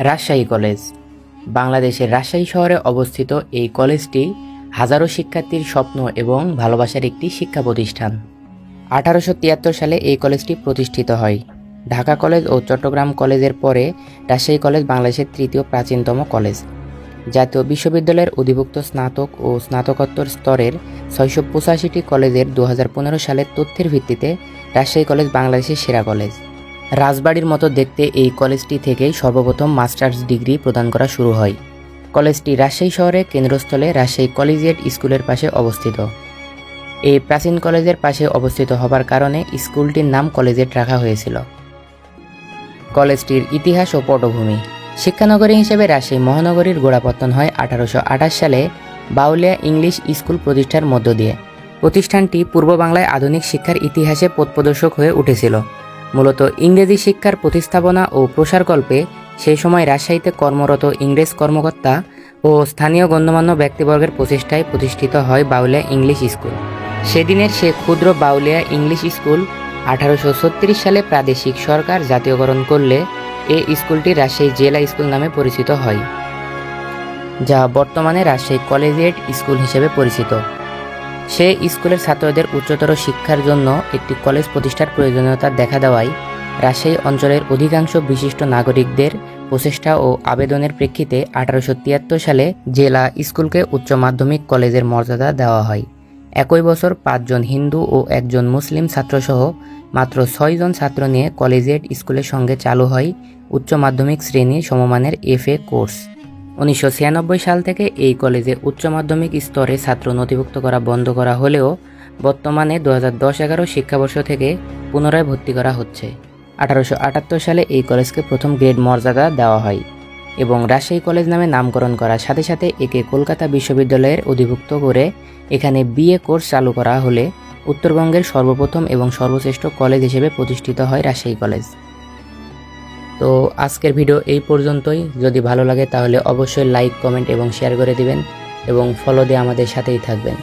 Rajshahi college বাংলাদেশের রাজশাহী শহরে অবস্থিত এই কলেজটি হাজারো শিক্ষার্থীর স্বপ্ন এবং ভালোবাসার একটি শিক্ষা প্রতিষ্ঠান। 1873 সালে এই কলেজটি প্রতিষ্ঠিত হয়। ঢাকা কলেজ ও চট্টগ্রাম কলেজের পরে রাজশাহী কলেজ বাংলাদেশের তৃতীয় প্রাচীনতম কলেজ। জাতীয় বিশ্ববিদ্যালয়ের অধিভুক্ত স্নাতক ও স্নাতকোত্তর স্তরের 685টি কলেজের 2015 সালের তথ্যের ভিত্তিতে রাজশাহী কলেজ বাংলাদেশের সেরা কলেজ। রাজবাড়ির মতো দেখতে এই কলেজটি থেকেই সর্বপ্রথম মাস্টার্স ডিগ্রি প্রদান করা শুরু হয়। কলেজটি রাজশাহী শহরের কেন্দ্রস্থলে রাজশাহী কলেজিয়েট স্কুলের পাশে অবস্থিত। এই প্রাচীন কলেজের পাশে অবস্থিত হবার কারণে স্কুলটির নাম কলেজিয়েট রাখা হয়েছিল। কলেজটির ইতিহাস ও পটভূমি। শিক্ষানগরী হিসেবে রাজশাহী মহানগরীর গোড়াপত্তন হয় 1828 সালে বাউলিয়া ইংলিশ স্কুল প্রতিষ্ঠার মধ্য দিয়ে। প্রতিষ্ঠানটি পূর্ব বাংলায় আধুনিক শিক্ষার ইতিহাসে পথপ্রদর্শক হয়ে উঠেছিল। মূলত ইংরেজি শিক্ষার প্রতিস্থাপনা ও প্রসারকল্পে সেই সময় রাজশাহীতে কর্মরত ইংরেজ কর্মকর্তা ও স্থানীয় গণ্যমান্য ব্যক্তিবর্গের প্রচেষ্টায় প্রতিষ্ঠিত হয় বাউলিয়া ইংলিশ স্কুল। সেদিনের সে ক্ষুদ্র বাউলিয়া ইংলিশ স্কুল 1836 সালে প্রাদেশিক সরকার জাতীয়করণ করলে এই স্কুলটি রাজশাহী জেলা স্কুল নামে পরিচিত হয়, যা বর্তমানে রাজশাহী কলেজিয়েট স্কুল হিসেবে পরিচিত। সে স্কুলের ছাত্রদের উচ্চতর শিক্ষার জন্য একটি কলেজ প্রতিষ্ঠার প্রয়োজনীয়তা দেখা দেওয়ায় রাজশাহী অঞ্চলের অধিকাংশ বিশিষ্ট নাগরিকদের প্রচেষ্টা ও আবেদনের প্রেক্ষিতে 1873 সালে জেলা স্কুলকে উচ্চ মাধ্যমিক কলেজের মর্যাদা দেওয়া হয়। একই বছর 5 জন হিন্দু ও 1 জন মুসলিম ছাত্রসহ মাত্র 6 জন ছাত্র নিয়ে কলেজিয়েট স্কুলের সঙ্গে চালু হয় উচ্চ মাধ্যমিক শ্রেণী সমমানের FA কোর্স। 1996 সাল থেকে এই কলেজে উচ্চ মাধ্যমিক স্তরে ছাত্র নথিভুক্ত করা বন্ধ করা হলেও বর্তমানে 2010-11 শিক্ষাবর্ষ থেকে পুনরায় ভর্তি করা হচ্ছে। 1878 সালে এই কলেজকে প্রথম গ্রেড মর্যাদা দেওয়া হয় এবং রাজশাহী কলেজ নামে নামকরণ করার সাথে সাথে একে কলকাতা বিশ্ববিদ্যালয়ের অধিভুক্ত করে এখানে BA কোর্স চালু করা হলে উত্তরবঙ্গের সর্বপ্রথম এবং সর্বশ্রেষ্ঠ কলেজ হিসেবে প্রতিষ্ঠিত হয় রাজশাহী কলেজ। তো আজকের ভিডিও এই পর্যন্তই। যদি ভালো লাগে তাহলে অবশ্যই লাইক, কমেন্ট এবং শেয়ার করে দিবেন এবং ফলো দিয়ে আমাদের সাথেই থাকবেন।